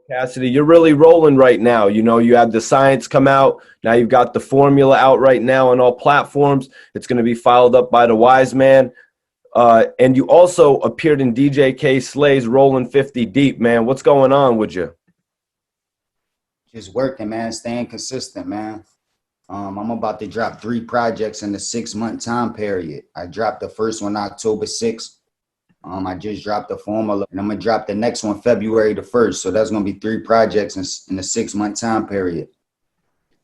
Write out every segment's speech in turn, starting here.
Cassidy, you're really rolling right now. You know, you had the science come out. Now you've got the formula out right now on all platforms. It's going to be followed up by the Wise Man. And you also appeared in DJ K Slay's Rolling 50 Deep, man. What's going on with you? Just working, man, staying consistent, man. I'm about to drop 3 projects in the 6 month time period. I dropped the first one October 6th. I just dropped the formula, and I'm gonna drop the next one February the 1st. So that's gonna be 3 projects in the 6 month time period.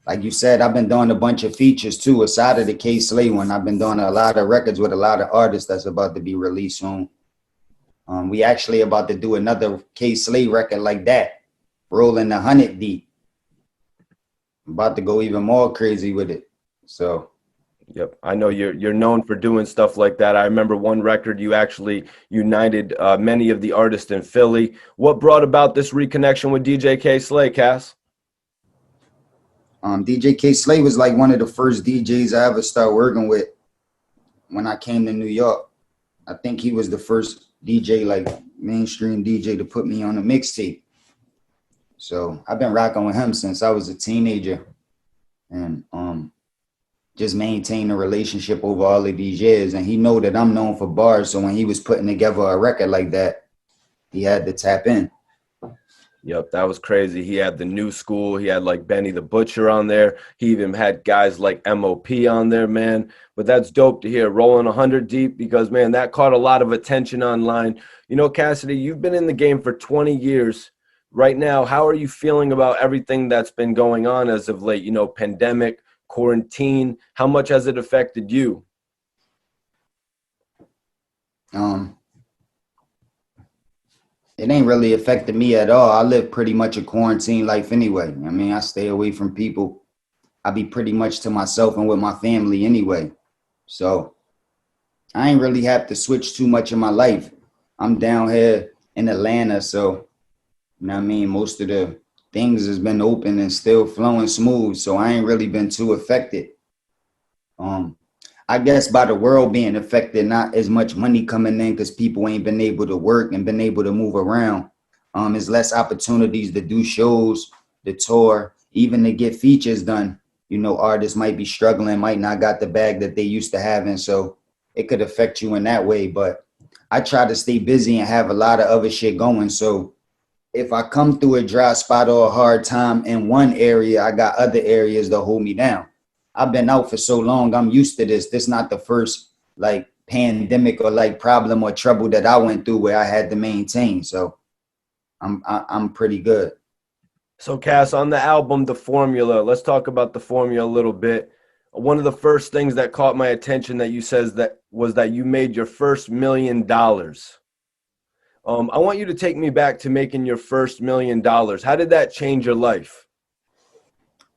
Like you said, I've been doing a bunch of features too, aside of the K Slay one. I've been doing a lot of records with a lot of artists that's about to be released soon. We actually about to do another K Slay record like that, rolling 100 deep. I'm about to go even more crazy with it. So Yep, I know you're known for doing stuff like that. I remember one record you actually united many of the artists in Philly. What brought about this reconnection with DJ K Slay, Cass? DJ K Slay was like one of the first DJs I ever started working with when I came to New York. I think he was the first DJ, like mainstream DJ, to put me on a mixtape. So I've been rocking with him since I was a teenager, and just maintain a relationship over all of these years. And he know that I'm known for bars, so when he was putting together a record like that, he had to tap in. Yep, that was crazy. He had the new school. He had like Benny the Butcher on there. He even had guys like MOP on there, man. But that's dope to hear. Rolling 100 deep because, man, that caught a lot of attention online. You know, Cassidy, you've been in the game for 20 years. Right now, how are you feeling about everything that's been going on as of late? You know, pandemic, quarantine. How much has it affected you? Um, it ain't really affected me at all. I live pretty much a quarantine life anyway. I mean, I stay away from people. I be pretty much to myself and with my family anyway. So I ain't really have to switch too much in my life. I'm down here in Atlanta, so you know what I mean, most of the things has been open and still flowing smooth. So I ain't really been too affected. Um, I guess by the world being affected, not as much money coming in because people ain't been able to work and been able to move around. There's less opportunities to do shows, to tour, even to get features done. You know, artists might be struggling, might not got the bag that they used to having. So it could affect you in that way. But I try to stay busy and have a lot of other shit going. So if I come through a dry spot or a hard time in one area, I got other areas that hold me down. I've been out for so long, I'm used to this. This not the first like pandemic or like problem or trouble that I went through where I had to maintain. So I'm pretty good. So, Cass, on the album, The Formula, let's talk about the formula a little bit. One of the first things that caught my attention that you says that was that you made your first $1 million. I want you to take me back to making your first $1 million. How did that change your life?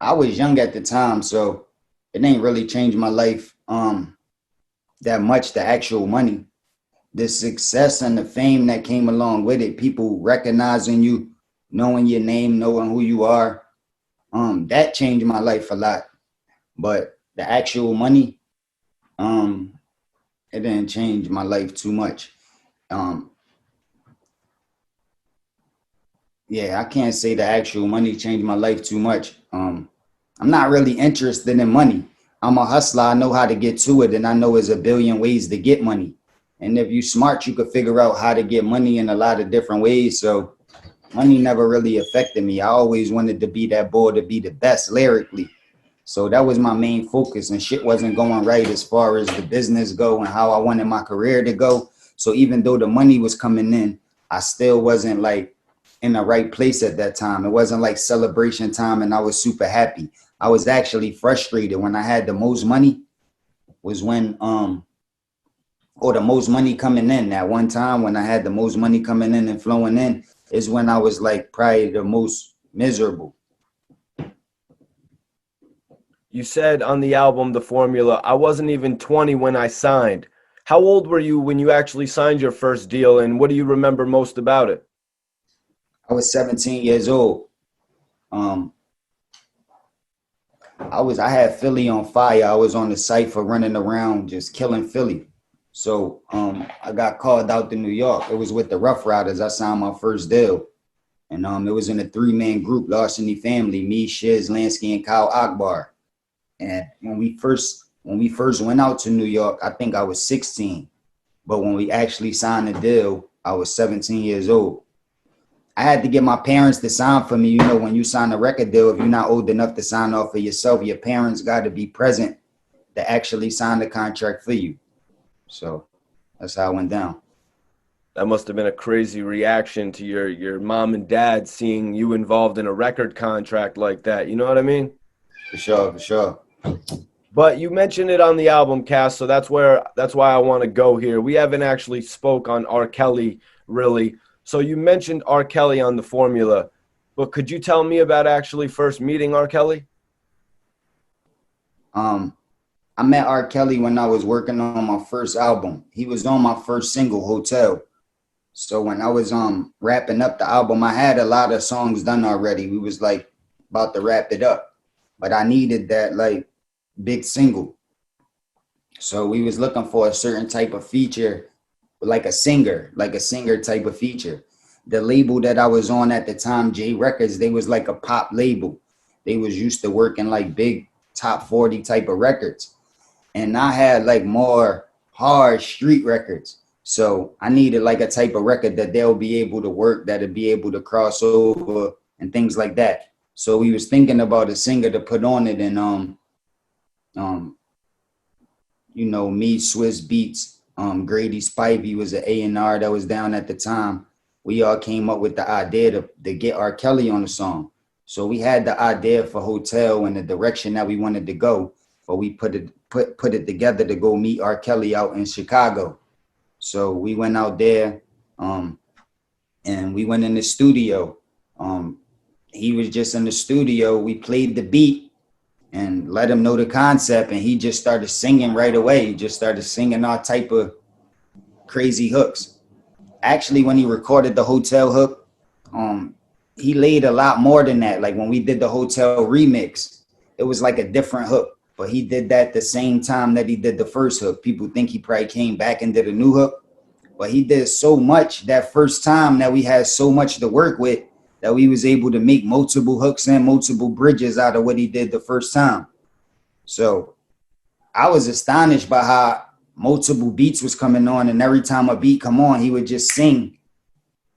I was young at the time, so it ain't really changed my life that much, the actual money. The success and the fame that came along with it, people recognizing you, knowing your name, knowing who you are, that changed my life a lot. But the actual money, um, it didn't change my life too much. Um, yeah, I can't say the actual money changed my life too much. I'm not really interested in money. I'm a hustler. I know how to get to it, and I know there's a billion ways to get money. And if you smart, you could figure out how to get money in a lot of different ways. So money never really affected me. I always wanted to be that boy to be the best lyrically. So that was my main focus, and shit wasn't going right as far as the business go and how I wanted my career to go. So even though the money was coming in, I still wasn't like in the right place at that time. It wasn't like celebration time and I was super happy. I was actually frustrated when I had the most money was when or the most money coming in. That one time when I had the most money coming in and flowing in is when I was like probably the most miserable. You said on the album, The Formula, I wasn't even 20 when I signed. How old were you when you actually signed your first deal, and what do you remember most about it? I was 17 years old. Um, I had Philly on fire. I was on the site for running around just killing Philly. So I got called out to New York. It was with the Rough Riders. I signed my first deal. And it was in a 3-man group, Larceny Family, me, Shiz, Lansky, and Kyle Akbar. And when we first went out to New York, I think I was 16. But when we actually signed the deal, I was 17 years old. I had to get my parents to sign for me. You know, when you sign a record deal, if you're not old enough to sign off for yourself, your parents got to be present to actually sign the contract for you. So that's how it went down. That must have been a crazy reaction to your mom and dad seeing you involved in a record contract like that. You know what I mean? For sure, for sure. But you mentioned it on the album cast, so that's why I want to go here. We haven't actually spoke on R. Kelly really. So you mentioned R. Kelly on the formula, but could you tell me about actually first meeting R. Kelly? I met R. Kelly when I was working on my first album. He was on my first single, Hotel. So when I was wrapping up the album, I had a lot of songs done already. We was like about to wrap it up, but I needed that like big single. So we was looking for a certain type of feature, like a singer type of feature. The label that I was on at the time, J Records, they was like a pop label. They was used to working like big top 40 type of records. And I had like more hard street records. So I needed like a type of record that they'll be able to work, that'll be able to cross over and things like that. So we was thinking about a singer to put on it, and you know, me, Swiss Beats, Grady Spivey was an A&R that was down at the time. We all came up with the idea to get R. Kelly on the song. So we had the idea for Hotel and the direction that we wanted to go, but we put it together to go meet R. Kelly out in Chicago. So we went out there, and we went in the studio. He was just in the studio. We played the beat and let him know the concept, and he just started singing right away. He just started singing all type of crazy hooks. Actually, when he recorded the Hotel hook, he laid a lot more than that. Like when we did the Hotel remix, it was like a different hook. But he did that the same time that he did the first hook. People think he probably came back and did a new hook. But he did so much that first time that we had so much to work with that we was able to make multiple hooks and multiple bridges out of what he did the first time. So I was astonished by how multiple beats was coming on. And every time a beat come on, he would just sing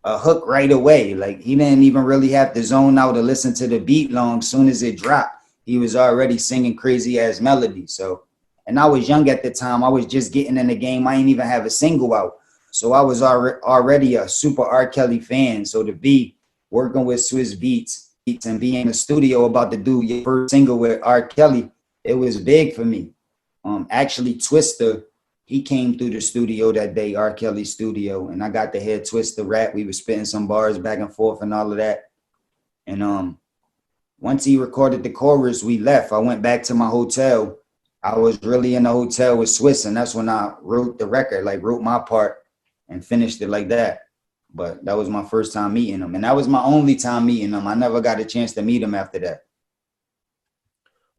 a hook right away. Like he didn't even really have to zone out or listen to the beat long. Soon as it dropped, he was already singing crazy ass melodies. So, and I was young at the time. I was just getting in the game. I didn't even have a single out. So I was already a super R. Kelly fan. So to be working with Swiss Beats and be in the studio about to do your first single with R. Kelly, it was big for me. Actually, Twista, he came through the studio that day, R. Kelly studio, and I got to hear Twista rap. We were spitting some bars back and forth and all of that. And once he recorded the chorus, we left. I went back to my hotel. I was really in the hotel with Swiss, and that's when I wrote the record, like wrote my part and finished it like that. But that was my first time meeting him, and that was my only time meeting him. I never got a chance to meet him after that.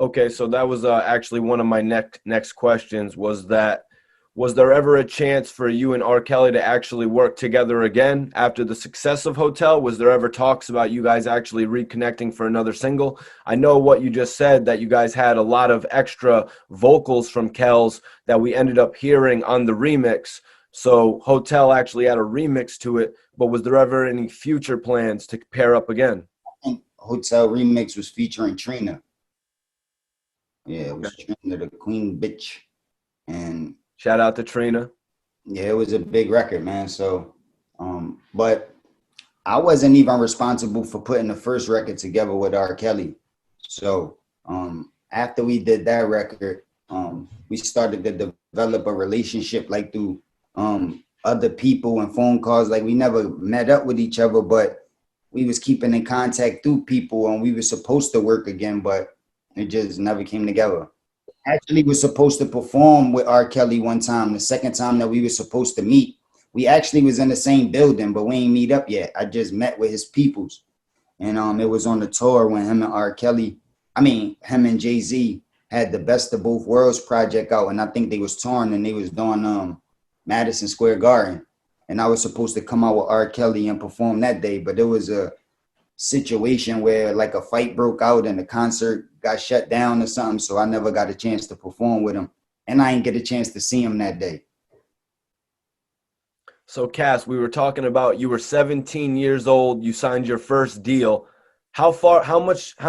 Okay, so that was actually one of my next questions. Was there ever a chance for you and R. Kelly to actually work together again after the success of Hotel? Was there ever talks about you guys actually reconnecting for another single? I know what you just said, that you guys had a lot of extra vocals from Kells that we ended up hearing on the remix. So Hotel actually had a remix to it, but was there ever any future plans to pair up again? I think Hotel remix was featuring Trina. Yeah, it was Trina, the queen bitch. And shout out to Trina. Yeah, it was a big record, man. So, but I wasn't even responsible for putting the first record together with R. Kelly. So, after we did that record, we started to develop a relationship like through other people and phone calls. Like we never met up with each other, but we was keeping in contact through people, and we were supposed to work again, but it just never came together. Actually was supposed to perform with R. Kelly one time. The second time that we were supposed to meet, we actually was in the same building, but we ain't meet up yet. I just met with his peoples. And it was on the tour when him and Jay-Z had the Best of Both Worlds project out, and I think they was touring and they was doing Madison Square Garden. And I was supposed to come out with R. Kelly and perform that day, but it was a situation where like a fight broke out and the concert got shut down or something. So I never got a chance to perform with him. And I didn't get a chance to see him that day. So, Cass, we were talking about you were 17 years old, you signed your first deal. How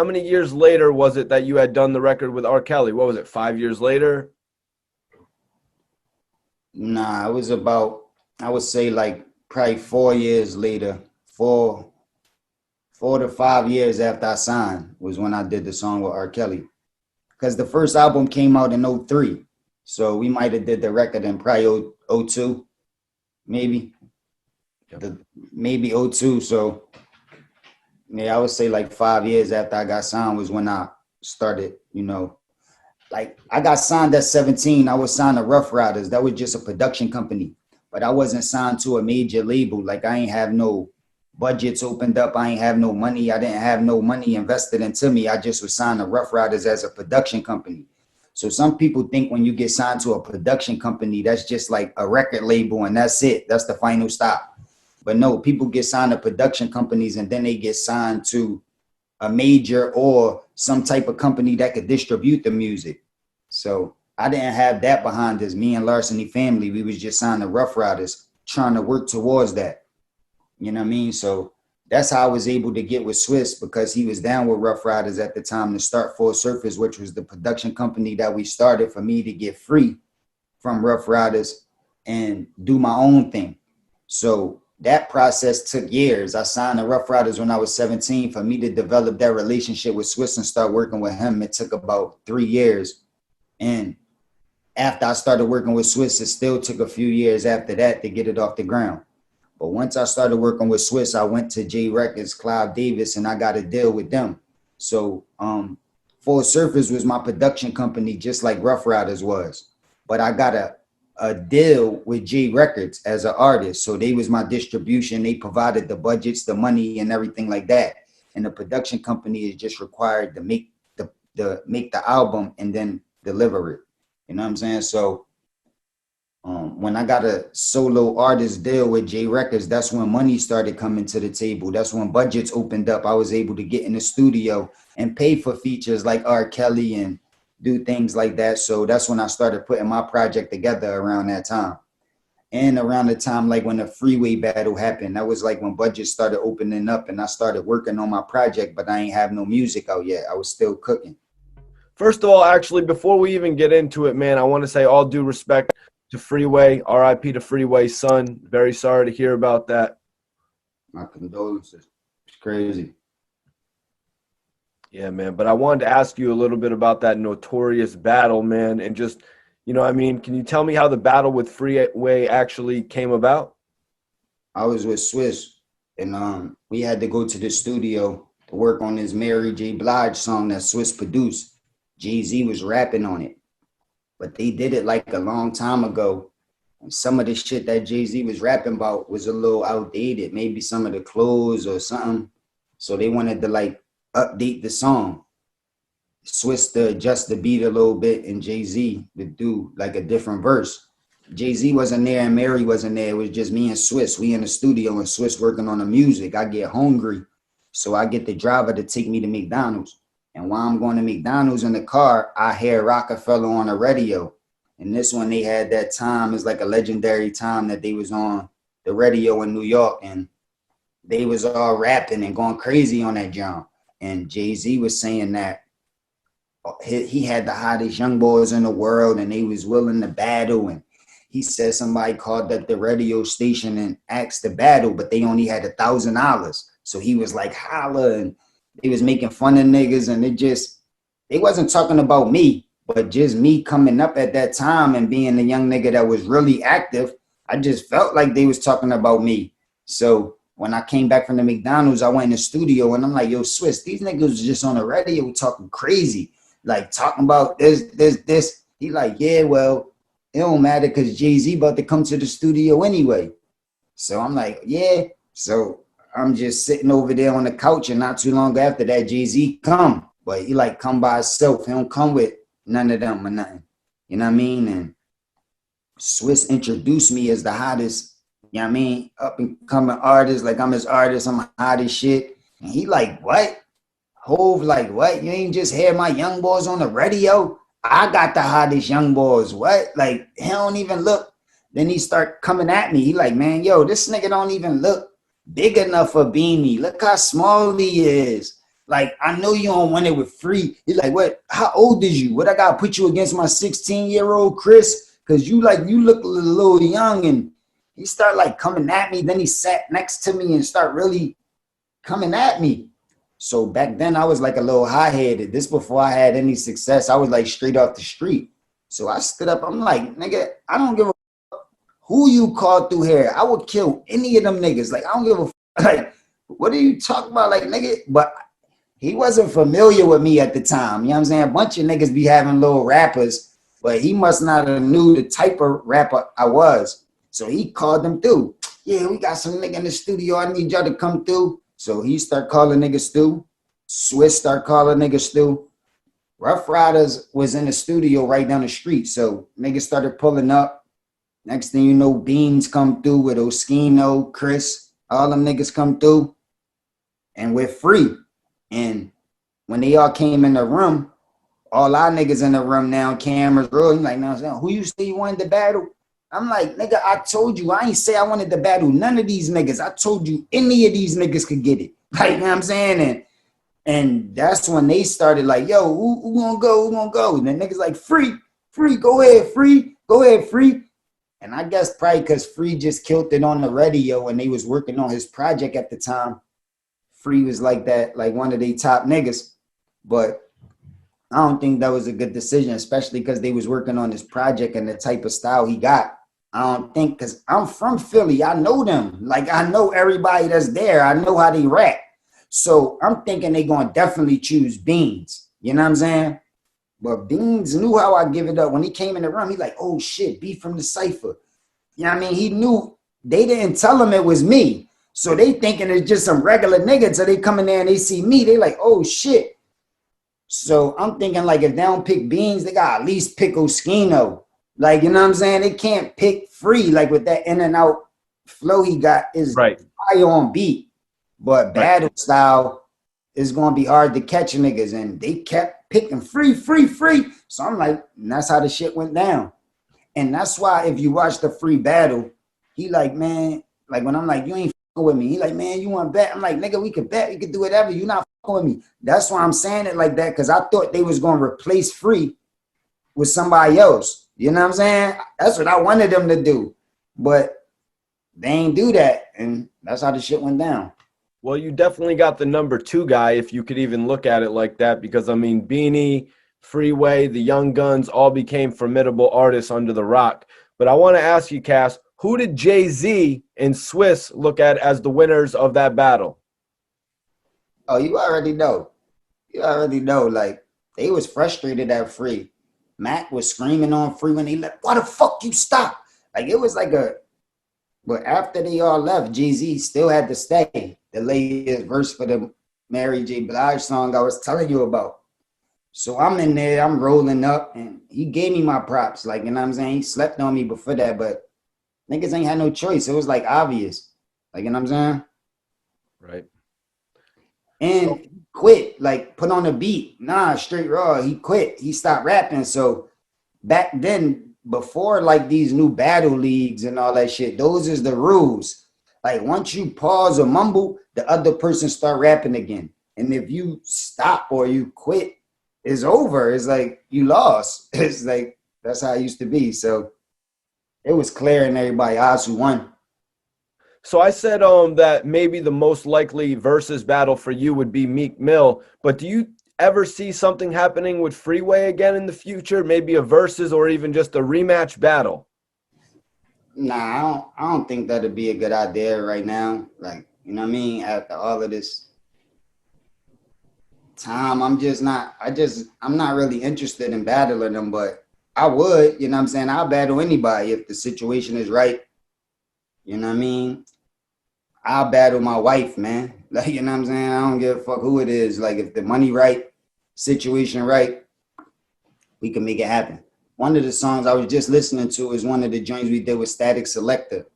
many years later was it that you had done the record with R. Kelly? What was it, 5 years later? Nah, it was about, I would say like probably 4 years later, 4 to 5 years after I signed was when I did the song with R. Kelly. Because the first album came out in '03. So we might have did the record in probably '02, maybe. Yep. Maybe '02. So yeah, I would say like 5 years after I got signed was when I started, like I got signed at 17. I was signed to Rough Riders. That was just a production company. But I wasn't signed to a major label. Like I ain't have no budgets opened up. I ain't have no money. I didn't have no money invested into me. I just was signed to Rough Riders as a production company. So some people think when you get signed to a production company, that's just like a record label and that's it. That's the final stop. But no, people get signed to production companies and then they get signed to a major or some type of company that could distribute the music. So I didn't have that behind us. Me and Larceny Family, we was just signed to Rough Riders trying to work towards that. You know what I mean? So that's how I was able to get with Swiss because he was down with Rough Riders at the time to start Full Surface, which was the production company that we started for me to get free from Rough Riders and do my own thing. So that process took years. I signed the Rough Riders when I was 17. For me to develop that relationship with Swiss and start working with him, it took about 3 years. And after I started working with Swiss, it still took a few years after that to get it off the ground. But once I started working with Swiss, I went to J Records, Clive Davis, and I got a deal with them. So Full Surface was my production company, just like Rough Riders was. But I got a deal with J Records as an artist. So they was my distribution. They provided the budgets, the money, and everything like that. And the production company is just required to make the album and then deliver it. You know what I'm saying? So when I got a solo artist deal with J Records, that's when money started coming to the table. That's when budgets opened up. I was able to get in the studio and pay for features like R. Kelly and do things like that. So that's when I started putting my project together around that time. And around the time like when the freeway battle happened, that was like when budgets started opening up and I started working on my project, but I ain't have no music out yet. I was still cooking. First of all, actually, before we even get into it, man, I want to say all due respect to Freeway, RIP to Freeway's son. Very sorry to hear about that. My condolences. It's crazy. Yeah, man. But I wanted to ask you a little bit about that notorious battle, man. And just, can you tell me how the battle with Freeway actually came about? I was with Swiss and we had to go to the studio to work on this Mary J. Blige song that Swiss produced. Jay-Z was rapping on it. But they did it like a long time ago. And some of the shit that Jay-Z was rapping about was a little outdated. Maybe some of the clothes or something. So they wanted to like update the song. Swiss to adjust the beat a little bit and Jay-Z to do like a different verse. Jay-Z wasn't there and Mary wasn't there. It was just me and Swiss. We in the studio and Swiss working on the music. I get hungry. So I get the driver to take me to McDonald's. And while I'm going to McDonald's in the car, I hear Rockefeller on the radio. And this one, they had that time, it's like a legendary time that they was on the radio in New York. And they was all rapping and going crazy on that jump. And Jay-Z was saying that he had the hottest young boys in the world and they was willing to battle. And he said somebody called up the radio station and asked to battle, but they only had $1,000. So he was like, holla, and they was making fun of niggas, and they wasn't talking about me, but just me coming up at that time and being the young nigga that was really active. I just felt like they was talking about me. So when I came back from the McDonald's, I went in the studio and I'm like, yo, Swiss, these niggas was just on the radio talking crazy, like talking about this. He like, yeah, well, it don't matter because Jay-Z about to come to the studio anyway. So I'm like, yeah. So I'm just sitting over there on the couch, and not too long after that, Jay-Z come. But he like come by himself. He don't come with none of them or nothing. You know what I mean? And Swiss introduced me as the hottest, you know what I mean, up and coming artist. Like I'm his artist, I'm hot as shit. And he like, what? Hove like, what? You ain't just hear my young boys on the radio? I got the hottest young boys. What? Like, he don't even look. Then he start coming at me. He like, man, yo, this nigga don't even look big enough for Beanie. Look how small he is. Like, I know you don't want it with Free. He's like, what? How old is you? What I gotta put you against my 16-year-old Chris? Cause you look a little young. And he start like coming at me. Then he sat next to me and start really coming at me. So back then I was like a little high-headed. This before I had any success. I was like straight off the street. So I stood up. I'm like, nigga, I don't give a who you call through here. I would kill any of them niggas. Like, I don't give a like, what are you talking about? Like, nigga, but he wasn't familiar with me at the time. You know what I'm saying? A bunch of niggas be having little rappers, but he must not have knew the type of rapper I was. So he called them through. Yeah, we got some nigga in the studio. I need y'all to come through. So he start calling niggas Stu. Swiss start calling niggas Stu. Rough Riders was in the studio right down the street. So niggas started pulling up. Next thing you know, Beans come through with Oskino, Chris. All them niggas come through. And we're free. And when they all came in the room, all our niggas in the room now, cameras rolling, like, now, who you say you wanted to battle? I'm like, nigga, I told you, I ain't say I wanted to battle none of these niggas. I told you any of these niggas could get it. Like, you know what I'm saying? And that's when they started like, yo, who gonna go? Who gonna go? And the niggas like, free, go ahead, free. And I guess probably because Free just killed it on the radio and they was working on his project at the time. Free was like that, like one of the top niggas. But I don't think that was a good decision, especially because they was working on this project and the type of style he got. I don't think, because I'm from Philly. I know them. Like, I know everybody that's there. I know how they rap. So I'm thinking they going to definitely choose Beans. You know what I'm saying? But Beans knew how I give it up. When he came in the room, he like, oh, shit, B from the Cypher. You know what I mean? He knew. They didn't tell him it was me. So they thinking it's just some regular nigga. So they come in there and they see me. They like, oh, shit. So I'm thinking, like, if they don't pick Beans, they got to at least pick Oskino. Like, you know what I'm saying? They can't pick Free, like, with that in and out flow he got is Right. high on beat. But battle style is going to be hard to catch niggas. And they kept picking Free. So I'm like, and that's how the shit went down. And that's why if you watch the Free battle, he like, man, like when I'm like, you ain't fucking with me. He like, man, you want to bet? I'm like, nigga, we could bet. We could do whatever. You not fucking with me. That's why I'm saying it like that, because I thought they was going to replace Free with somebody else. You know what I'm saying? That's what I wanted them to do. But they ain't do that. And that's how the shit went down. Well, you definitely got the number 2 guy, if you could even look at it like that, because, I mean, Beanie, Freeway, the Young Guns all became formidable artists under the rock. But I want to ask you, Cass, who did Jay-Z and Swiss look at as the winners of that battle? Oh, you already know. Like, they was frustrated at Free. Mac was screaming on Free when he left. Why the fuck you stop? Like, it was like a... But after they all left, Jay-Z still had to stay. The latest verse for the Mary J. Blige song I was telling you about. So I'm in there, I'm rolling up, and he gave me my props. Like, you know what I'm saying? He slept on me before that, but niggas ain't had no choice. It was, like, obvious. Like, you know what I'm saying? Right. And he quit, like, put on a beat. Nah, straight raw. He quit. He stopped rapping. So back then, before, like, these new battle leagues and all that shit, those is the rules. Like, once you pause or mumble, the other person start rapping again. And if you stop or you quit, it's over. It's like you lost. It's like, that's how it used to be. So it was clear in everybody's eyes who won. So I said that maybe the most likely versus battle for you would be Meek Mill, but do you ever see something happening with Freeway again in the future? Maybe a versus or even just a rematch battle? Nah, I don't think that'd be a good idea right now. Like, you know what I mean? After all of this time, I'm not really interested in battling them, but I would, you know what I'm saying? I'll battle anybody if the situation is right. You know what I mean? I'll battle my wife, man. Like, you know what I'm saying? I don't give a fuck who it is. Like, if the money right, situation right, we can make it happen. One of the songs I was just listening to is one of the joints we did with Static Selector.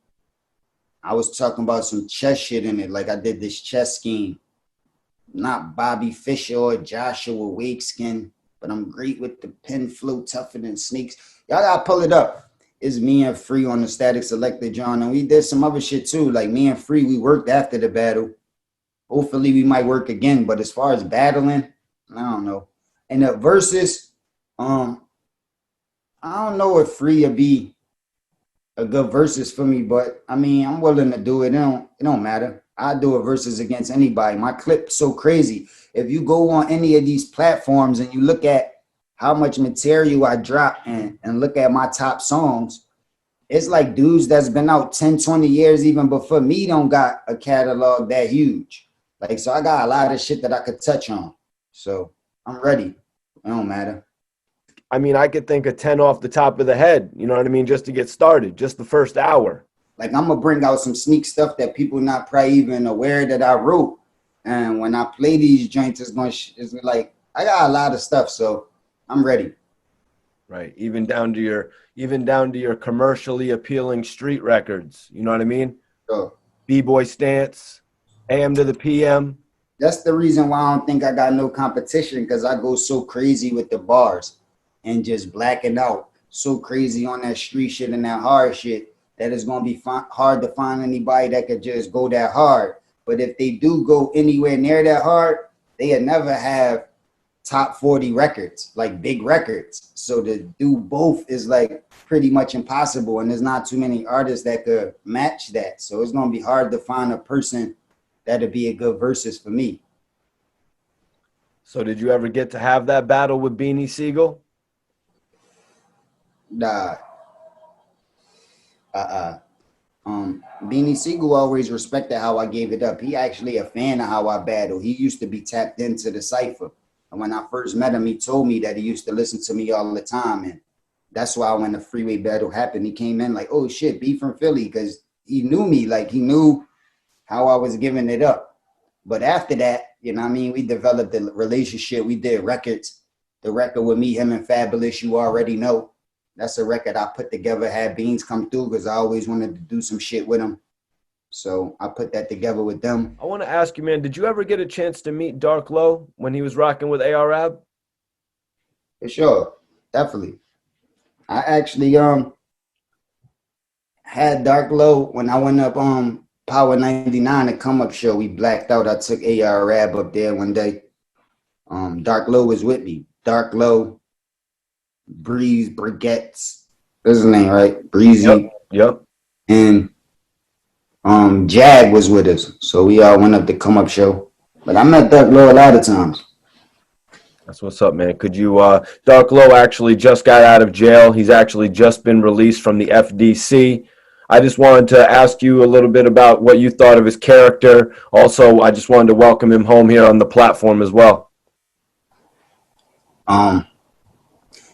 I was talking about some chess shit in it. Like, I did this chess scheme. not Bobby Fischer or Joshua Wakeskin, but I'm great with the pen flow, tougher than snakes. Y'all gotta pull it up. It's me and Free on the Static Selector, John, and we did some other shit too. Like me and Free, we worked after the battle. Hopefully we might work again, but as far as battling, I don't know. And the verses, I don't know if Free would be a good versus for me, but I mean, I'm willing to do it. It don't matter. I do a versus against anybody. My clip's so crazy. If you go on any of these platforms and you look at how much material I drop and look at my top songs, it's like dudes that's been out 10, 20 years even before me don't got a catalog that huge. Like, so I got a lot of shit that I could touch on. So I'm ready. It don't matter. I mean, I could think of 10 off the top of the head, you know what I mean, just to get started, just the first hour. Like, I'm going to bring out some sneak stuff that people not probably even aware that I wrote. And when I play these joints, it's like, I got a lot of stuff, so I'm ready. Right. Even down to your commercially appealing street records. You know what I mean? Sure. B-Boy Stance, AM to the PM. That's the reason why I don't think I got no competition, because I go so crazy with the bars and just blacking out so crazy on that street shit and that hard shit that it's going to be hard to find anybody that could just go that hard. But if they do go anywhere near that hard, they'll never have top 40 records, like big records. So to do both is like pretty much impossible. And there's not too many artists that could match that. So it's going to be hard to find a person that'd be a good versus for me. So did you ever get to have that battle with Beanie Siegel? Nah. Beanie Siegel always respected how I gave it up. He actually a fan of how I battle. He used to be tapped into the cipher. And when I first met him, he told me that he used to listen to me all the time. And that's why when the freeway battle happened, he came in like, oh shit, B from Philly, because he knew me. Like, he knew how I was giving it up. But after that, you know what I mean, we developed a relationship. We did records. The record with me, him, and Fabulous, you already know. That's a record I put together, had Beans come through, because I always wanted to do some shit with him. So I put that together with them. I want to ask you, man, did you ever get a chance to meet Dark Low when he was rocking with ARAB? For sure. Definitely. I actually had Dark Low when I went up Power 99, a come-up show. We blacked out. I took ARAB up there one day. Dark Low was with me. Dark Low, Breeze, Brigettes. That's his name, right? Breezy. Yep. And Jag was with us. So we all went up the come-up show. But I met Dark Low a lot of times. That's what's up, man. Could you, Dark Low actually just got out of jail. He's actually just been released from the FDC. I just wanted to ask you a little bit about what you thought of his character. Also, I just wanted to welcome him home here on the platform as well.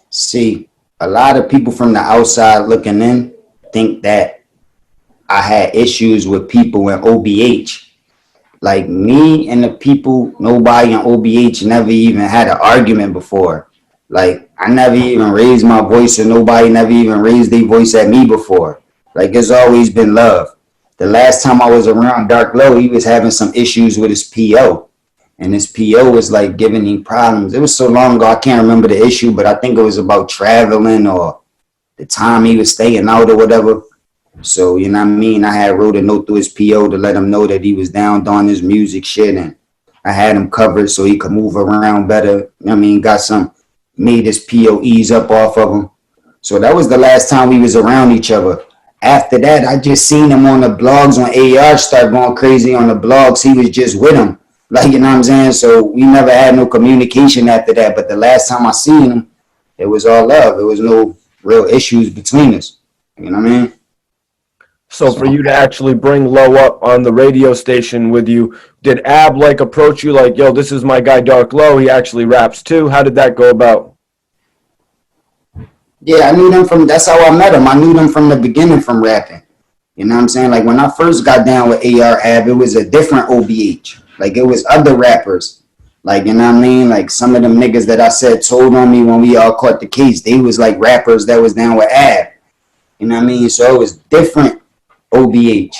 See, a lot of people from the outside looking in think that I had issues with people in OBH. Like, me and the people, nobody in OBH never even had an argument before. Like, I never even raised my voice, and nobody never even raised their voice at me before. Like, it's always been love. The last time I was around Dark Low, he was having some issues with his PO. And his PO was like giving him problems. It was so long ago, I can't remember the issue, but I think it was about traveling or the time he was staying out or whatever. So, you know what I mean? I had wrote a note to his PO to let him know that he was down on his music shit. And I had him covered so he could move around better. You know what I mean? Made his PO ease up off of him. So that was the last time we was around each other. After that, I just seen him on the blogs when AR started going crazy on the blogs. He was just with him. Like, you know what I'm saying? So we never had no communication after that. But the last time I seen him, it was all love. There was no real issues between us. You know what I mean? So for you to actually bring Low up on the radio station with you, did Ab like approach you like, yo, this is my guy Dark Low, he actually raps too? How did that go about? Yeah, I knew them that's how I met him. I knew them from the beginning from rapping. You know what I'm saying? Like, when I first got down with AR Ab, it was a different OBH. Like, it was other rappers. Like, you know what I mean? Like, some of them niggas that I said told on me when we all caught the case, they was like rappers that was down with Ab. You know what I mean? So it was different OBH.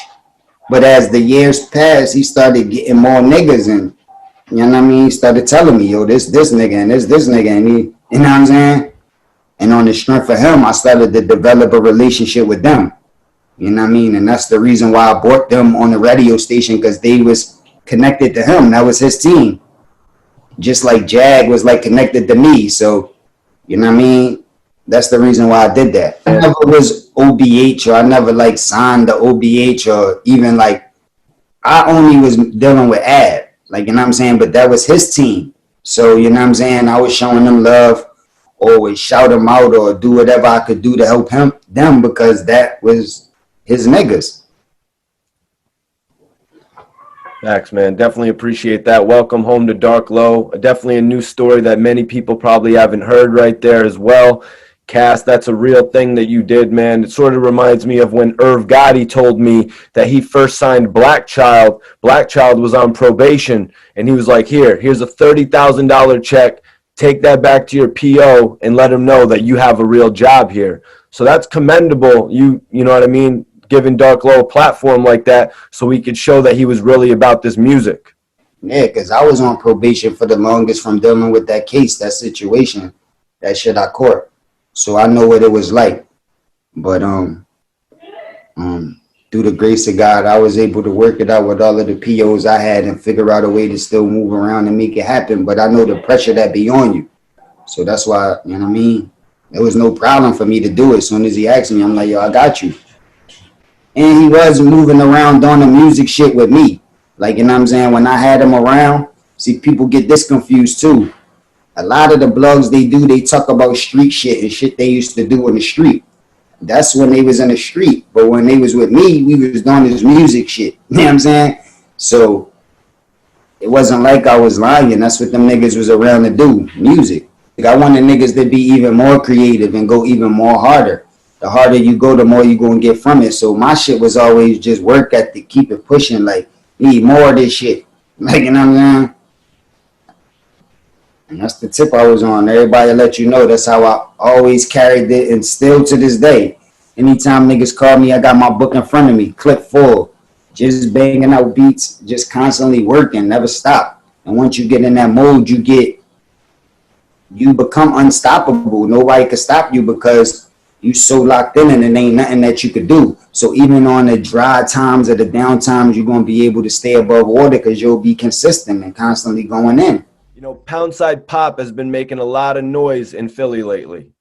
But as the years passed, he started getting more niggas, and you know what I mean, he started telling me, yo, this nigga and this nigga, and he, you know what I'm saying? And on the strength of him, I started to develop a relationship with them. You know what I mean? And that's the reason why I bought them on the radio station, because they was connected to him. That was his team. Just like Jag was like connected to me. So, you know what I mean? That's the reason why I did that. I never was OBH, or I never like signed the OBH, or even like, I only was dealing with Ad. Like, you know what I'm saying? But that was his team. So, you know what I'm saying? I was showing them love, always shout him out, or do whatever I could do to help them, because that was his niggas. Thanks, man. Definitely appreciate that. Welcome home to Dark Low. Definitely a new story that many people probably haven't heard right there as well. Cass, that's a real thing that you did, man. It sort of reminds me of when Irv Gotti told me that he first signed Black Child. Black Child was on probation, and he was like, here's a $30,000 check. Take that back to your PO and let him know that you have a real job here. So that's commendable. You know what I mean? Giving Dark Low a platform like that so we could show that he was really about this music. Yeah, because I was on probation for the longest from dealing with that case, that situation, that shit I caught. So I know what it was like. But through the grace of God, I was able to work it out with all of the POs I had and figure out a way to still move around and make it happen. But I know the pressure that be on you. So that's why, you know what I mean? There was no problem for me to do it. As soon as he asked me, I'm like, yo, I got you. And he was moving around doing the music shit with me. Like, you know what I'm saying? When I had him around, see, people get this confused too. A lot of the blogs they talk about street shit and shit they used to do in the street. That's when they was in the street. But when they was with me, we was doing this music shit. You know what I'm saying? So it wasn't like I was lying. That's what them niggas was around to do, music. Like, I want the niggas to be even more creative and go even more harder. The harder you go, the more you gonna get from it. So my shit was always just work ethic, keep it pushing, like, need more of this shit. Like, you know what I'm saying? And that's the tip I was on. Everybody let you know that's how I always carried it, and still to this day. Anytime niggas call me, I got my book in front of me, clip full, just banging out beats, just constantly working, never stop. And once you get in that mode, you become unstoppable. Nobody can stop you because you so locked in and it ain't nothing that you could do. So even on the dry times or the down times, you're going to be able to stay above water because you'll be consistent and constantly going in. You know, Poundside Pop has been making a lot of noise in Philly lately.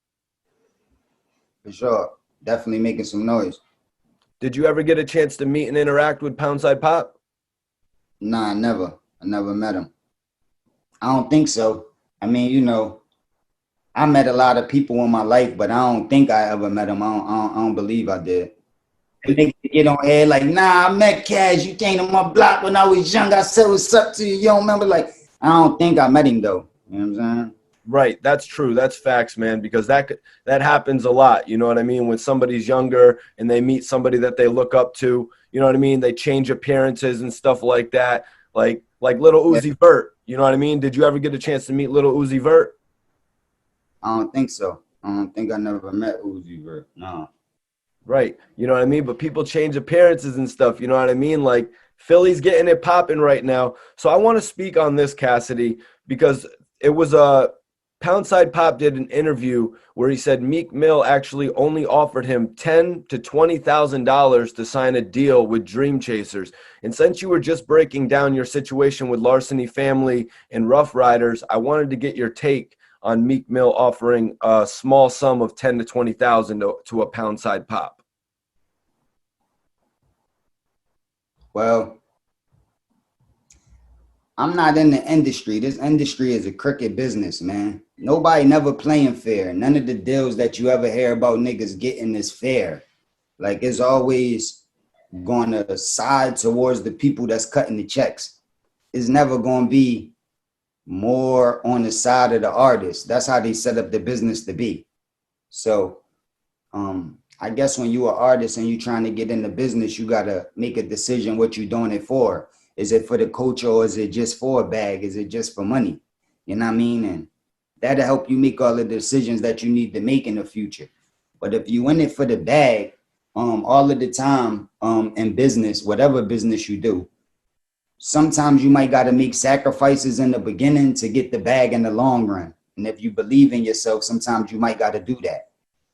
For sure. Definitely making some noise. Did you ever get a chance to meet and interact with Poundside Pop? Nah, I never met him. I don't think so. I mean, you know, I met a lot of people in my life, but I don't think I ever met him. I don't believe I did. And they get on air like, nah, I met Cash. You came to my block when I was young. I said what's up to you. You don't remember? Like, I don't think I met him though. You know what I'm saying? Right, that's true. That's facts, man, because that happens a lot. You know what I mean? When somebody's younger and they meet somebody that they look up to, you know what I mean? They change appearances and stuff like that. Like Little Uzi Vert. You know what I mean? Did you ever get a chance to meet Little Uzi Vert? I don't think so. I don't think I never met Uzi Vert. No. Right. You know what I mean? But people change appearances and stuff. You know what I mean? Like, Philly's getting it popping right now. So I want to speak on this, Cassidy, because it was Poundside Pop did an interview where he said Meek Mill actually only offered him $10,000 to $20,000 to sign a deal with Dream Chasers. And since you were just breaking down your situation with Larceny Family and Rough Riders, I wanted to get your take on Meek Mill offering a small sum of $10,000 to $20,000 to a Poundside Pop. Well, I'm not in the industry. This industry is a crooked business, man. Nobody never playing fair. None of the deals that you ever hear about niggas getting is fair. Like, it's always going to side towards the people that's cutting the checks. It's never going to be more on the side of the artist. That's how they set up the business to be. So I guess when you're an artist and you're trying to get in the business, you got to make a decision what you're doing it for. Is it for the culture, or is it just for a bag? Is it just for money? You know what I mean? And that'll help you make all the decisions that you need to make in the future. But if you in it for the bag, all of the time in business, whatever business you do, sometimes you might got to make sacrifices in the beginning to get the bag in the long run. And if you believe in yourself, sometimes you might got to do that.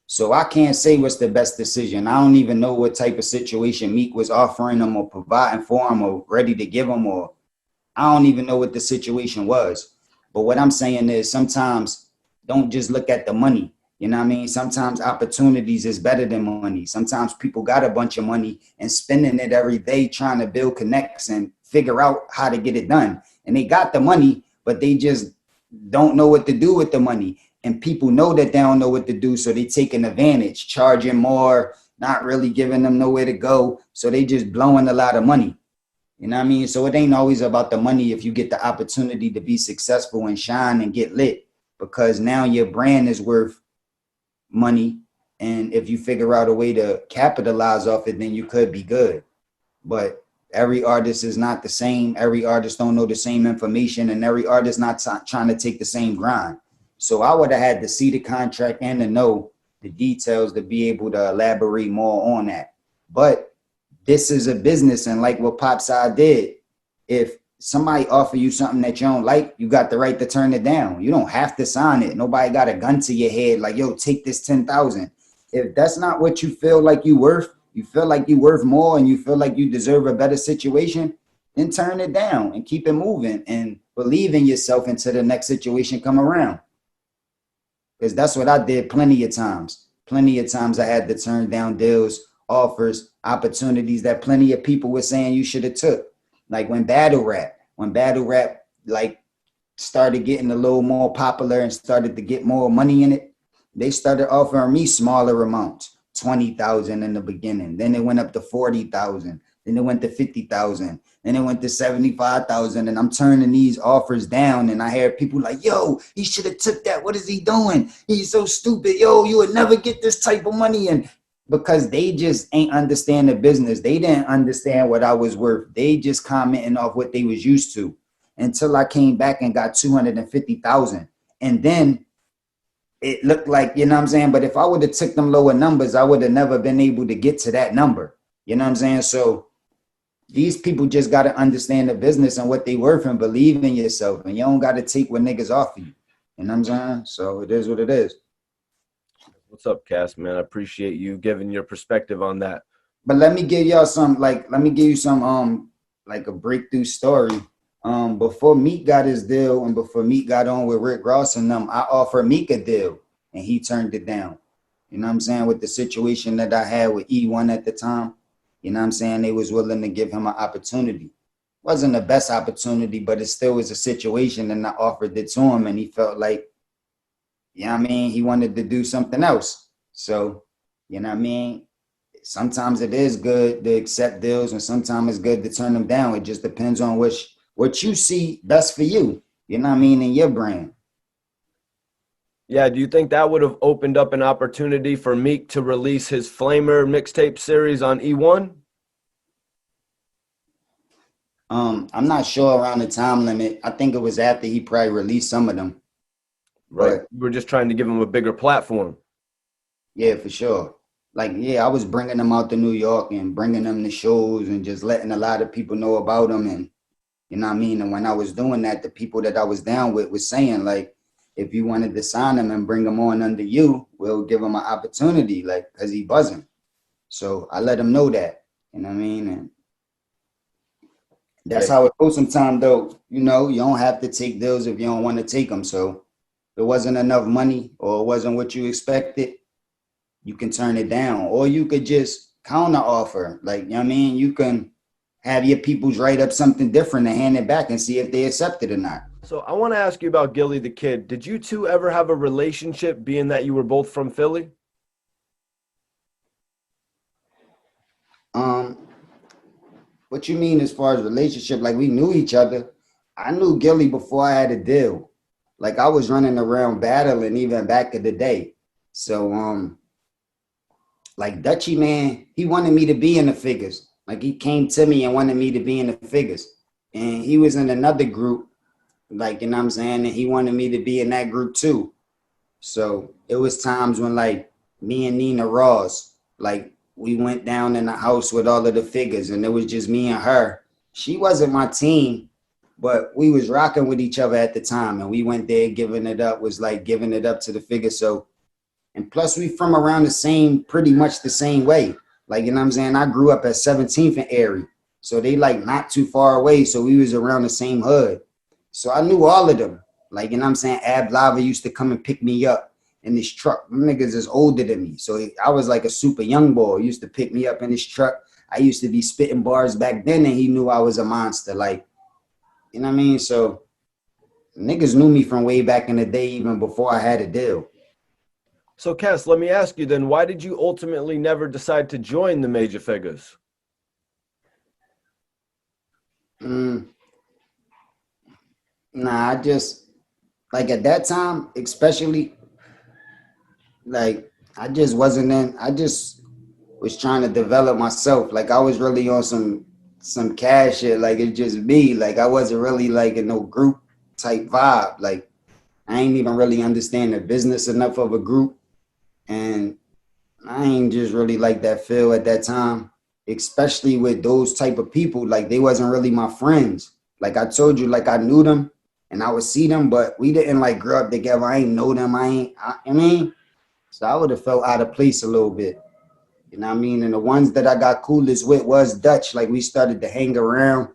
So I can't say what's the best decision. I don't even know what type of situation Meek was offering them or providing for him or ready to give him, or I don't even know what the situation was. But what I'm saying is sometimes don't just look at the money. You know what I mean? Sometimes opportunities is better than money. Sometimes people got a bunch of money and spending it every day trying to build connects and figure out how to get it done. And they got the money, but they just don't know what to do with the money. And people know that they don't know what to do. So they taking advantage, charging more, not really giving them nowhere to go. So they just blowing a lot of money. You know what I mean? So it ain't always about the money if you get the opportunity to be successful and shine and get lit, because now your brand is worth money. And if you figure out a way to capitalize off it, then you could be good. But every artist is not the same. Every artist don't know the same information, and every artist not trying to take the same grind. So I would have had to see the contract and to know the details to be able to elaborate more on that. But this is a business, and like what Popside did, if somebody offer you something that you don't like, you got the right to turn it down. You don't have to sign it. Nobody got a gun to your head like, yo, take this 10,000. If that's not what you feel like you worth, you feel like you worth more and you feel like you deserve a better situation, then turn it down and keep it moving and believe in yourself until the next situation come around. Because that's what I did plenty of times. Plenty of times I had to turn down deals, offers, opportunities that plenty of people were saying you should have took. Like when battle rap like started getting a little more popular and started to get more money in it, they started offering me smaller amounts, 20,000 in the beginning. Then it went up to 40,000. Then it went to 50,000. Then it went to 75,000. And I'm turning these offers down. And I hear people like, yo, he should have took that. What is he doing? He's so stupid. Yo, you would never get this type of money. And because they just ain't understand the business. They didn't understand what I was worth. They just commenting off what they was used to until I came back and got 250,000. And then it looked like, you know what I'm saying? But if I would have took them lower numbers, I would have never been able to get to that number. You know what I'm saying? So these people just got to understand the business and what they worth and believe in yourself. And you don't got to take what niggas offer you. You know what I'm saying? So it is what it is. What's up, Cass, man? I appreciate you giving your perspective on that. But let me give y'all some, like a breakthrough story. Before Meek got his deal and before Meek got on with Rick Ross and them, I offered Meek a deal and he turned it down. You know what I'm saying? With the situation that I had with E1 at the time, you know what I'm saying? They was willing to give him an opportunity. Wasn't the best opportunity, but it still was a situation, and I offered it to him and he felt like, you know what I mean, he wanted to do something else. So, you know what I mean? Sometimes it is good to accept deals and sometimes it's good to turn them down. It just depends on what you see best for you, you know what I mean, in your brand. Yeah, do you think that would have opened up an opportunity for Meek to release his Flamer mixtape series on E1? I'm not sure around the time limit. I think it was after he probably released some of them. Right. But We're just trying to give him a bigger platform. yeah, for sure. Like, yeah, I was bringing them out to New York and bringing them to shows and just letting a lot of people know about them. And you know what I mean? And when I was doing that, the people that I was down with was saying, like, if you wanted to sign him and bring him on under you, we'll give him an opportunity, like, because he buzzing. So I let him know that, you know what I mean? And that's how it goes sometimes, though. You know, you don't have to take deals if you don't want to take them. So if it wasn't enough money or it wasn't what you expected, you can turn it down. Or you could just counter offer. Like, you know what I mean? You can have your peoples write up something different and hand it back and see if they accept it or not. So I want to ask you about Gillie the Kid. Did you two ever have a relationship, being that you were both from Philly? What you mean as far as relationship? Like, we knew each other. I knew Gillie before I had a deal. Like, I was running around battling even back in the day. So like Dutchie, man, he wanted me to be in the figures. Like, he came to me and wanted me to be in the figures. And he was in another group, like, you know what I'm saying? And he wanted me to be in that group too. So it was times when, like, me and Nina Ross, like, we went down in the house with all of the figures and it was just me and her. she wasn't my team, but we was rocking with each other at the time, and we went there giving it up, was like giving it up to the figure. So, and plus we from around the same, pretty much the same way. Like, you know what I'm saying? I grew up at 17th and Erie. So they like not too far away. So we was around the same hood. So I knew all of them. Like, you know what I'm saying? Ab Lava used to come and pick me up in this truck. Them niggas is older than me. So I was like a super young boy. He used to pick me up in his truck. I used to be spitting bars back then, and he knew I was a monster. Like, you know what I mean? So niggas knew me from way back in the day, even before I had a deal. So, Cass, let me ask you then, why did you ultimately never decide to join the Major Figures? Nah, I just, like at that time, especially, like I just wasn't in, I just was trying to develop myself. Like I was really on some cash shit. Like it's just me. Like I wasn't really like in no group type vibe. Like I ain't even really understand the business enough of a group. And I ain't just really like that feel at that time, especially with those type of people. Like they wasn't really my friends. Like I told you, like I knew them and I would see them, but we didn't like grow up together. I ain't know them. I mean, so I would have felt out of place a little bit. You know what I mean? And the ones that I got coolest with was Dutch. Like we started to hang around,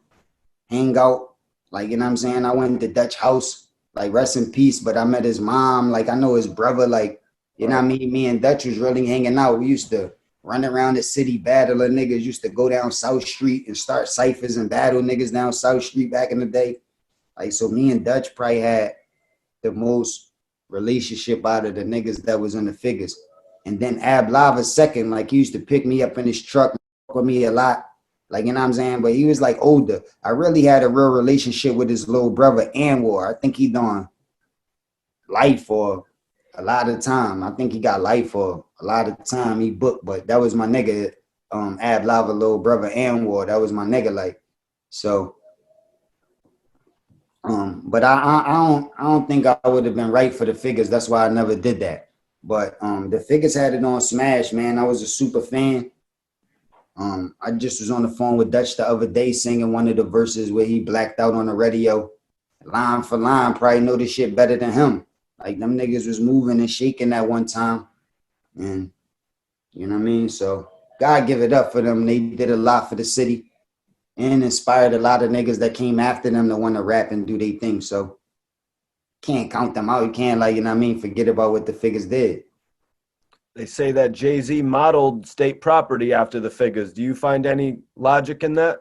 hang out. Like, you know what I'm saying? I went to Dutch house, like rest in peace, but I met his mom. Like I know his brother, like, you know what I mean? Me and Dutch was really hanging out. We used to run around the city, battling niggas, used to go down South Street and start ciphers and battle niggas down South Street back in the day. Like, so me and Dutch probably had the most relationship out of the niggas that was in the figures. And then Ab Lava second, like he used to pick me up in his truck with me a lot. Like, you know what I'm saying? But he was like older. I really had a real relationship with his little brother, Anwar. I think he done life for a lot of time. I think he got life for a lot of time. He booked, but that was my nigga, Ab Lava little brother Anwar. That was my nigga, like. So, but I don't think I would have been right for the figures. That's why I never did that. But the figures had it on Smash, man. I was a super fan. I just was on the phone with Dutch the other day singing one of the verses where he blacked out on the radio. Line for line, probably know this shit better than him. Like them niggas was moving and shaking at one time. And you know what I mean? So God give it up for them. They did a lot for the city and inspired a lot of niggas that came after them to want to rap and do their thing. So can't count them out. You can't, like, you know what I mean, forget about what the figures did. They say that Jay-Z modeled state property after the figures. Do you find any logic in that?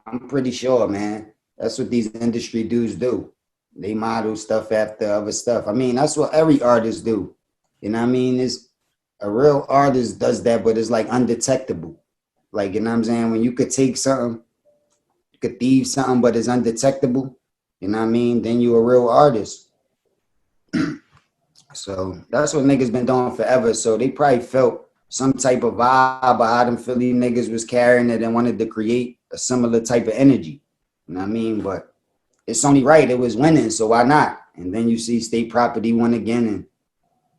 I'm pretty sure, man. That's what these industry dudes do. They model stuff after other stuff. I mean, that's what every artist do. You know what I mean? It's a real artist does that, but it's like undetectable. Like, you know what I'm saying? When you could take something, you could thieve something, but it's undetectable. You know what I mean? Then you a real artist. So that's what niggas been doing forever. So they probably felt some type of vibe of how them Philly niggas was carrying it and wanted to create a similar type of energy. You know what I mean? But it's only right. It was winning, so why not? And then you see state property won again. And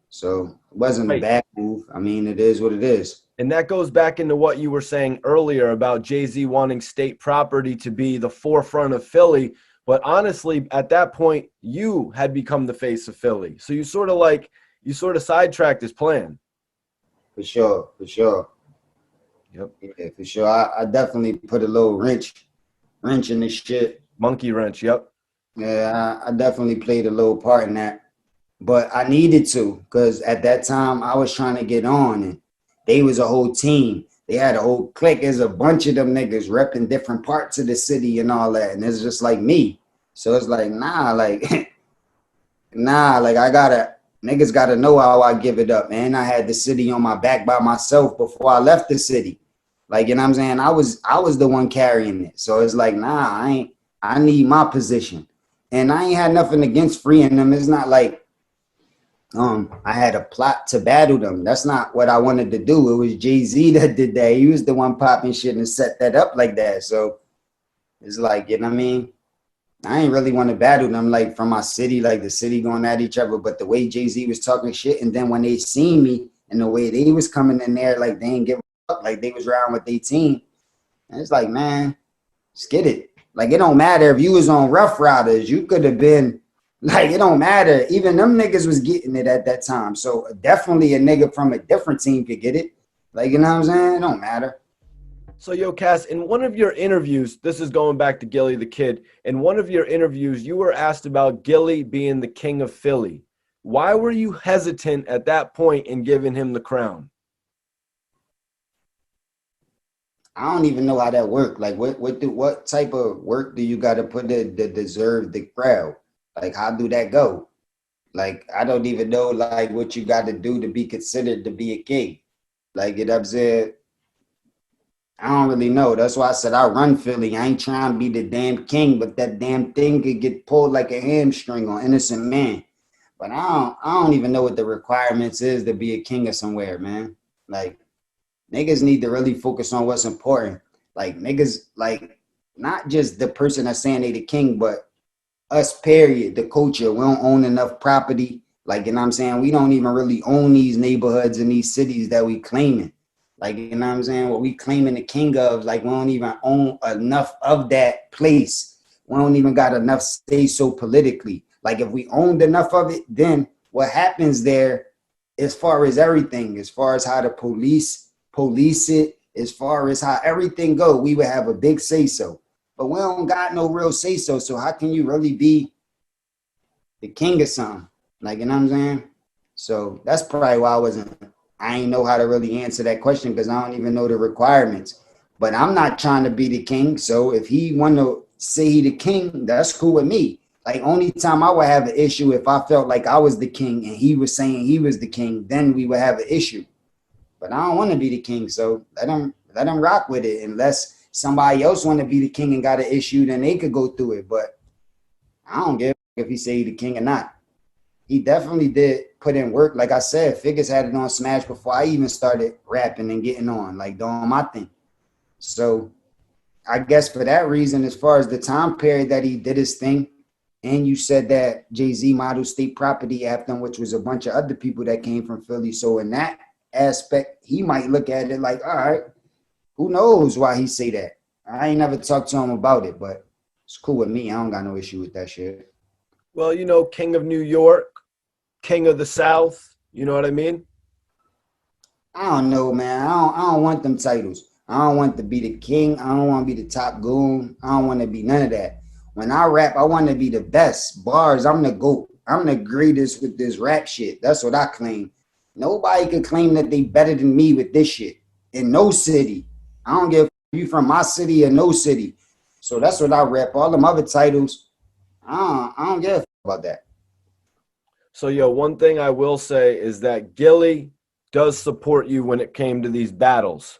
so it wasn't a Right. bad move. I mean, it is what it is. And that goes back into what you were saying earlier about Jay-Z wanting state property to be the forefront of Philly. But honestly, at that point, you had become the face of Philly. So you sort of sidetracked his plan. For sure, for sure. Yep. Yeah, for sure. I definitely put a little wrench in this shit. Monkey wrench. Yep. Yeah, I definitely played a little part in that. But I needed to, because at that time I was trying to get on and they was a whole team. They had a whole clique. There's a bunch of them niggas repping different parts of the city and all that. And it's just like me. So it's like, nah, like, nah, like niggas gotta know how I give it up, man. I had the city on my back by myself before I left the city. Like, you know what I'm saying? I was the one carrying it. So it's like, nah, I need my position. And I ain't had nothing against freeing them. It's not like I had a plot to battle them. That's not what I wanted to do. It was Jay-Z that did that. He was the one popping shit and set that up like that. So it's like, you know what I mean? I ain't really want to battle them like from my city, like the city going at each other. But the way Jay-Z was talking shit, and then when they seen me and the way they was coming in there, like they ain't give a fuck, like they was riding with their team. And it's like, man, just get it. Like, it don't matter if you was on Rough Riders, you could have been like, it don't matter. Even them niggas was getting it at that time. So definitely a nigga from a different team could get it. Like, you know what I'm saying? It don't matter. So, yo, Cass, in one of your interviews, this is going back to Gillie the Kid. In one of your interviews, you were asked about Gillie being the king of Philly. Why were you hesitant at that point in giving him the crown? I don't even know how that worked. Like, what type of work do you got to put to deserve the crowd? Like, how do that go? Like, I don't even know like what you got to do to be considered to be a king. Like, it up there. I don't really know. That's why I said I run Philly. I ain't trying to be the damn king, but that damn thing could get pulled like a hamstring on innocent man. But I don't even know what the requirements is to be a king of somewhere, man. Like, niggas need to really focus on what's important. Like, niggas, like, not just the person that's saying they the king, but us, period, the culture. We don't own enough property. Like, you know what I'm saying? We don't even really own these neighborhoods and these cities that we claiming. Like, you know what I'm saying? What we claiming the king of, like, we don't even own enough of that place. We don't even got enough say so politically. Like, if we owned enough of it, then what happens there, as far as everything, as far as how the police it, as far as how everything go, we would have a big say so. But we don't got no real say so. So how can you really be the king of something? Like, you know what I'm saying? So that's probably why I ain't know how to really answer that question, because I don't even know the requirements. But I'm not trying to be the king. So if he want to say he the king, that's cool with me. Like, only time I would have an issue if I felt like I was the king and he was saying he was the king, then we would have an issue. But I don't want to be the king, so let them rock with it. Unless somebody else want to be the king and got an issue, then they could go through it. But I don't give if he say he the king or not. He definitely did put in work. Like I said, Figures had it on Smash before I even started rapping and getting on, like doing my thing. So I guess for that reason, as far as the time period that he did his thing, and you said that Jay-Z modeled state property after him, which was a bunch of other people that came from Philly. So in that aspect, he might look at it like, all right, who knows why he say that? I ain't never talked to him about it, but it's cool with me. I don't got no issue with that shit. Well, you know, King of New York, King of the South, you know what I mean? I don't know, man. I don't want them titles. I don't want to be the king. I don't want to be the top goon. I don't want to be none of that. When I rap, I want to be the best. Bars, I'm the GOAT. I'm the greatest with this rap shit. That's what I claim. Nobody can claim that they better than me with this shit. In no city. I don't give you from my city or no city. So that's what I rap. All them other titles, I don't give a about that. So, yo, one thing I will say is that Gillie does support you when it came to these battles.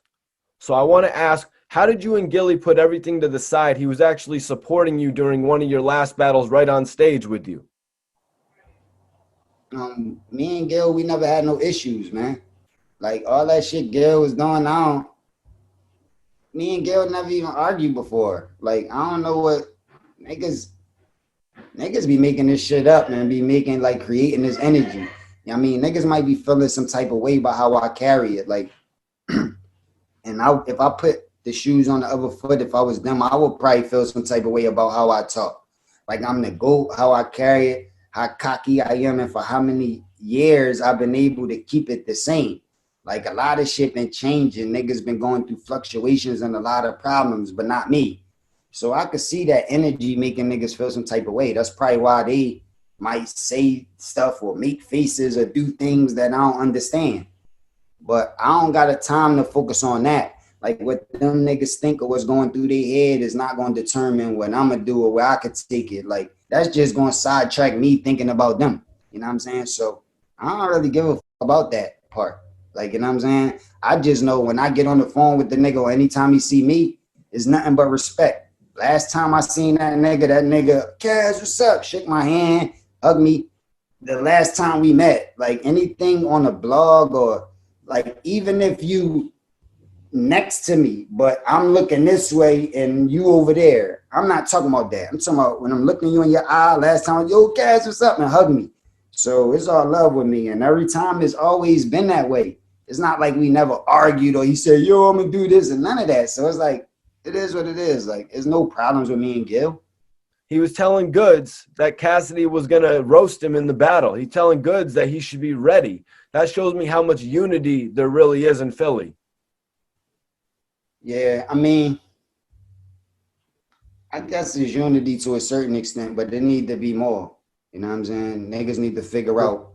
So I want to ask, how did you and Gillie put everything to the side? He was actually supporting you during one of your last battles right on stage with you. Me and Gil, we never had no issues, man. Like all that shit Gil was going on, me and Gil never even argued before. Like I don't know what niggas niggas be making this shit up and be making like creating this energy. I mean, niggas might be feeling some type of way about how I carry it. Like, and if I put the shoes on the other foot, if I was them, I would probably feel some type of way about how I talk. Like I'm the GOAT, how I carry it, how cocky I am, and for how many years I've been able to keep it the same. Like a lot of shit been changing. Niggas been going through fluctuations and a lot of problems, but not me. So I could see that energy making niggas feel some type of way. That's probably why they might say stuff or make faces or do things that I don't understand. But I don't got a time to focus on that. Like what them niggas think or what's going through their head is not going to determine what I'm gonna do or where I could take it. Like that's just going to sidetrack me thinking about them. You know what I'm saying? So I don't really give a fuck about that part. Like, you know what I'm saying? I just know when I get on the phone with the nigga or anytime he see me, it's nothing but respect. Last time I seen that nigga, Cass, what's up? Shake my hand, hug me. The last time we met, like anything on a blog or like even if you next to me, but I'm looking this way and you over there. I'm not talking about that. I'm talking about when I'm looking you in your eye last time, yo, Cass, what's up? And hug me. So it's all love with me. And every time it's always been that way. It's not like we never argued or he said, yo, I'm gonna do this and none of that. So it's like, It is what it is. Like, there's no problems with me and Gil. He was telling Goods that Cassidy was going to roast him in the battle. He's telling Goods that he should be ready. That shows me how much unity there really is in Philly. Yeah, I mean, I guess there's unity to a certain extent, but there need to be more. You know what I'm saying? Niggas need to figure out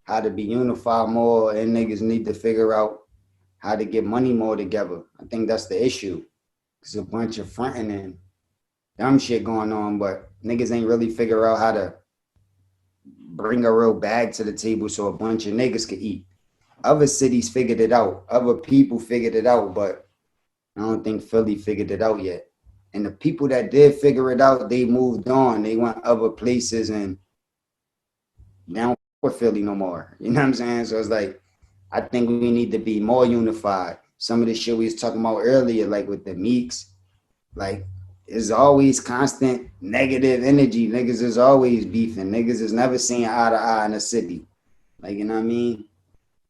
how to be unified more, and niggas need to figure out how to get money more together. I think that's the issue. There's a bunch of fronting and dumb shit going on, but niggas ain't really figure out how to bring a real bag to the table so a bunch of niggas could eat. Other cities figured it out. Other people figured it out, but I don't think Philly figured it out yet. And the people that did figure it out, they moved on. They went other places and they don't with Philly no more. You know what I'm saying? So it's like, I think we need to be more unified. Some of the shit we was talking about earlier, like with the Meeks, like there's always constant negative energy. Niggas is always beefing. Niggas is never seeing eye to eye in a city. Like, you know what I mean?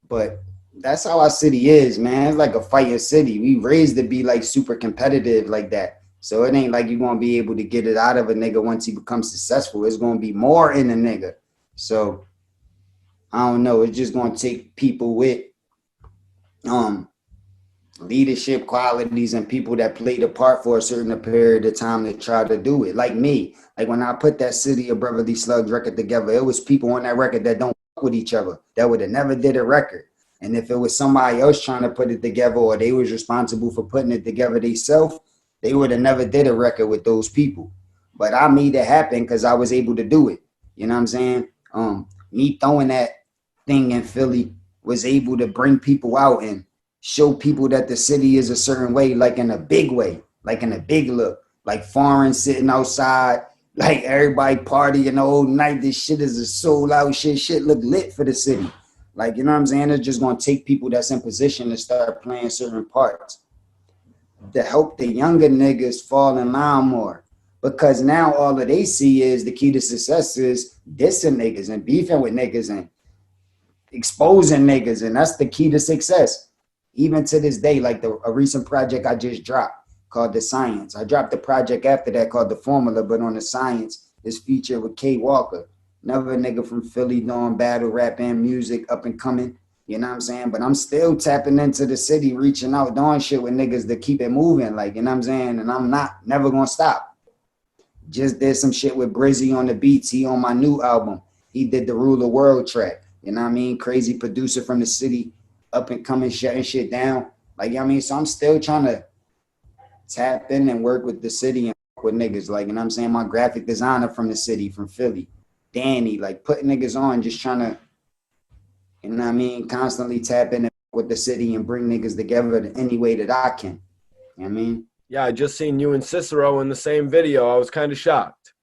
But that's how our city is, man. It's like a fighting city. We raised to be like super competitive like that. So it ain't like you're gonna be able to get it out of a nigga once he becomes successful. It's gonna be more in a nigga. So I don't know. It's just gonna take people with um leadership qualities and people that played a part for a certain period of time to try to do it. Like me. Like when I put that City of Brotherly Slugs record together, it was people on that record that don't fuck with each other, that would have never did a record. And if it was somebody else trying to put it together or they was responsible for putting it together themselves, they would have never did a record with those people. But I made it happen because I was able to do it. You know what I'm saying? Me throwing that thing in Philly was able to bring people out and show people that the city is a certain way, like in a big way, like in a big look, like foreign sitting outside, like everybody partying the whole night. This shit is a sold out shit. Shit look lit for the city. Like, you know what I'm saying? It's just going to take people that's in position to start playing certain parts to help the younger niggas fall in line more. Because now all that they see is the key to success is dissing niggas and beefing with niggas and exposing niggas. And that's the key to success. Even to this day, like a recent project I just dropped called The Science. I dropped the project after that called The Formula, but on The Science is featured with K Walker. Another nigga from Philly doing battle rap and music, up and coming. You know what I'm saying? But I'm still tapping into the city, reaching out, doing shit with niggas to keep it moving. Like, you know what I'm saying? And I'm never gonna stop. Just did some shit with Brizzy on the beats. He on my new album. He did the Rule the World track. You know what I mean? Crazy producer from the city, up and coming, shutting shit down. Like, you know what I mean? So I'm still trying to tap in and work with the city and work with niggas. Like, you know what I'm saying? My graphic designer from the city, from Philly. Danny, like putting niggas on, just trying to, you know what I mean, constantly tap in with the city and bring niggas together in any way that I can. You know what I mean? Yeah, I just seen you and Cicero in the same video. I was kind of shocked.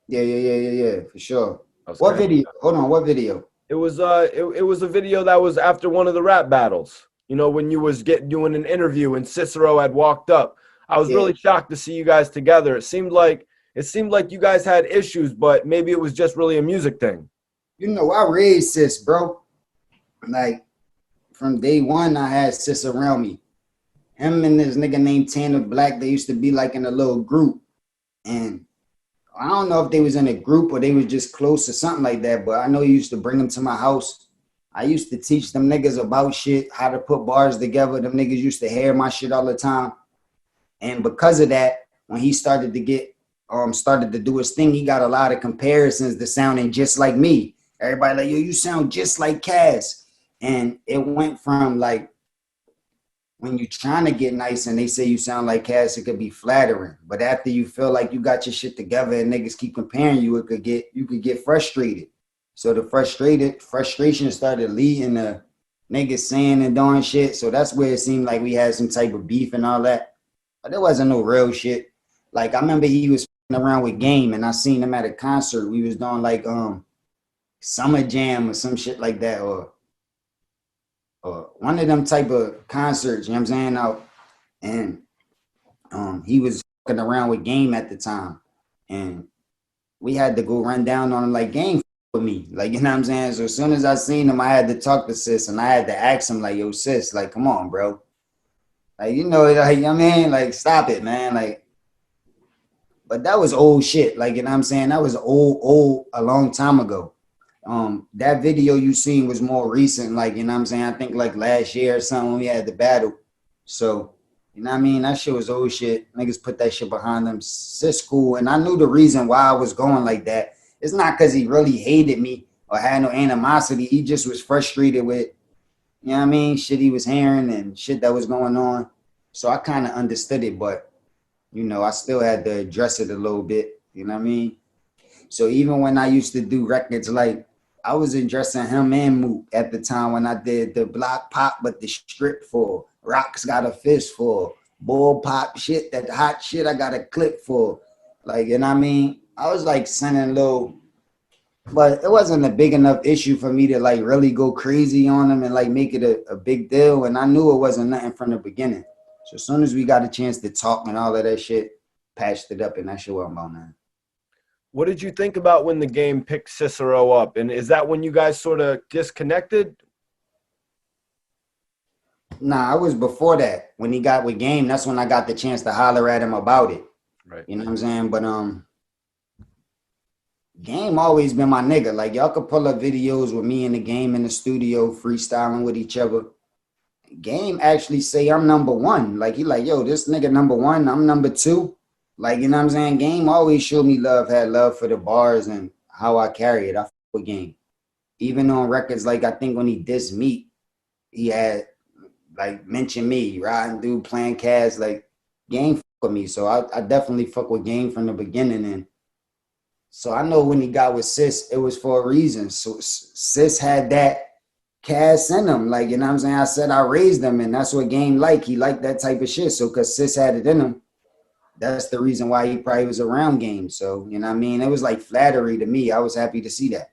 Yeah, for sure. What video? Hold on, what video? It was it was a video that was after one of the rap battles. You know, when you was doing an interview and Cicero had walked up. I was really shocked to see you guys together. It seemed like you guys had issues, but maybe it was just really a music thing. You know, I raised Cis, bro. Like from day one, I had Cis around me. Him and this nigga named Tanner Black, they used to be like in a little group. And I don't know if they was in a group or they was just close or something like that, but I know he used to bring them to my house. I used to teach them niggas about shit, how to put bars together. Them niggas used to hear my shit all the time. And because of that, when he started to get, started to do his thing, he got a lot of comparisons to sounding just like me. Everybody like, yo, you sound just like Cass. And it went from like, when you're trying to get nice and they say you sound like Cass, it could be flattering. But after you feel like you got your shit together and niggas keep comparing you, you could get frustrated. So the frustration started leading to niggas saying and doing shit. So that's where it seemed like we had some type of beef and all that. But there wasn't no real shit. Like I remember he was around with Game and I seen him at a concert. We was doing like Summer Jam or some shit like that, or one of them type of concerts, you know what I'm saying? And he was fucking around with Game at the time. And we had to go run down on him like Game with me. Like, you know what I'm saying? So as soon as I seen him, I had to talk to Sis and I had to ask him like, yo, Sis, like, come on, bro. Like, you know, like, I mean, like, stop it, man. Like, but that was old shit. Like, you know what I'm saying? That was old, a long time ago. That video you seen was more recent, like, you know what I'm saying? I think like last year or something when we had the battle. So, you know what I mean? That shit was old shit. Niggas put that shit behind them. Sis cool. And I knew the reason why I was going like that. It's not because he really hated me or had no animosity. He just was frustrated with, you know what I mean, shit he was hearing and shit that was going on. So I kind of understood it, but, you know, I still had to address it a little bit. You know what I mean? So even when I used to do records, like I was addressing him and Mook at the time when I did the block pop, but the strip for rocks got a fist for bull pop shit, that hot shit I got a clip for. Like, you know what I mean? I was like sending little, but it wasn't a big enough issue for me to like really go crazy on them and like make it a big deal. And I knew it wasn't nothing from the beginning. So as soon as we got a chance to talk and all of that shit, patched it up and that shit wasn't about nothing. What did you think about when the game picked Cicero up? And is that when you guys sort of disconnected? Nah, it was before that. When he got with Game, that's when I got the chance to holler at him about it. Right. You know what I'm saying? But Game always been my nigga. Like, y'all could pull up videos with me in the Game in the studio freestyling with each other. Game actually say I'm number one. Like, he like, yo, this nigga number one, I'm number two. Like, you know what I'm saying? Game always showed me love, had love for the bars and how I carry it. I fuck with Game. Even on records, like I think when he dissed Meat, he had like mentioned me, riding through, playing Cass, like Game fuck with me. So I definitely fuck with Game from the beginning. And so I know when he got with Sis, it was for a reason. So Sis had that Cass in him. Like, you know what I'm saying? I said I raised him, and that's what Game like. He liked that type of shit. So because Sis had it in him, that's the reason why he probably was around Game. So, you know what I mean? It was like flattery to me. I was happy to see that.